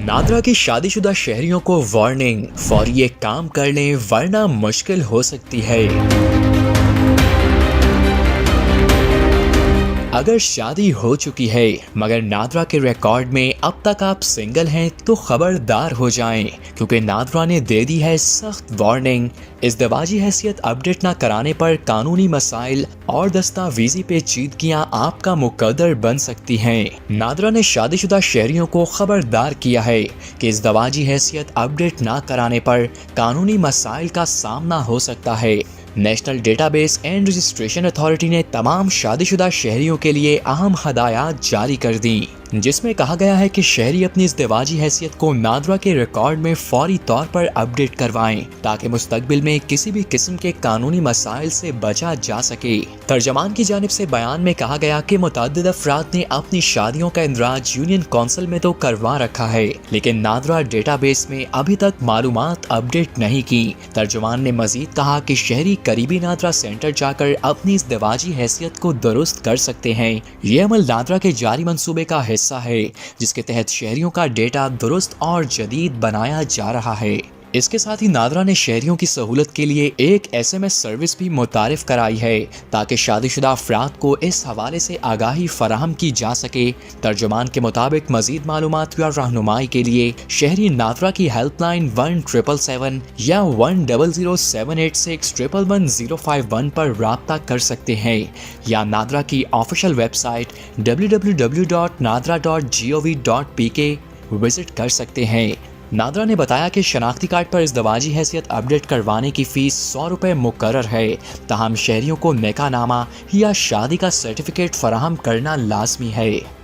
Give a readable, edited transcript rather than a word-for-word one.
नादरा की शादीशुदा शहरियों को वार्निंग, फौरी ये काम कर लें वरना मुश्किल हो सकती है। अगर शादी हो चुकी है मगर नादरा के रिकॉर्ड में अब तक आप सिंगल हैं तो खबरदार हो जाएं, क्योंकि नादरा ने दे दी है सख्त वार्निंग। इज़्दिवाजी हैसियत अपडेट न कराने पर कानूनी मसाइल और दस्तावेजी पेचीदगियां आपका मुकद्दर बन सकती हैं। नादरा ने शादीशुदा शहरियों को खबरदार किया है कि इज़्दिवाजी हैसियत अपडेट न कराने पर कानूनी मसाइल का सामना हो सकता है। National database and registration authority ने तमाम शादीशुदा शहरियों के लिए अहम हदायत जारी कर दी, जिसमें कहा गया है कि शहरी अपनी इज़्दिवाजी हैसियत को नादरा के रिकॉर्ड में फौरी तौर पर अपडेट करवाएं, ताकि मुस्तकबिल में किसी भी किस्म के कानूनी मसाइल से बचा जा सके। तर्जमान की जानिब से बयान में कहा गया कि मुतअद्दिद अफराद ने अपनी शादियों का इंदराज यूनियन कौंसिल में तो करवा रखा है, लेकिन नादरा डेटाबेस में अभी तक मालूमात अपडेट नहीं की। तर्जमान ने मजीद कहा कि शहरी करीबी नादरा सेंटर जाकर अपनी इज़्दिवाजी हैसियत को दुरुस्त कर सकते हैं। ये अमल नादरा के जारी मंसूबे का हिस्सा है, जिसके तहत शहरियों का डेटा दुरुस्त और जदीद बनाया जा रहा है। इसके साथ ही नादरा ने शहरियों की सहूलत के लिए एक SMS सर्विस भी मुतारिफ कराई है, ताकि शादीशुदा अफराद को इस हवाले से आगाही फराहम की जा सके। तर्जुमान के मुताबिक मजीद मालूमात या रहनुमाई के लिए शहरी नादरा की हेल्पलाइन 1777 या 100786111051 पर राब्ता कर सकते हैं, या नादरा की ऑफिशियल वेबसाइट www.nadra.gov.pk विजिट कर सकते हैं। नादरा ने बताया कि शनाख्ती कार्ड पर इज़्दिवाजी हैसियत अपडेट करवाने की फ़ीस 100 रुपये मुकर्रर है, ताहम शहरियों को निकाहनामा या शादी का सर्टिफिकेट फराहम करना लाजमी है।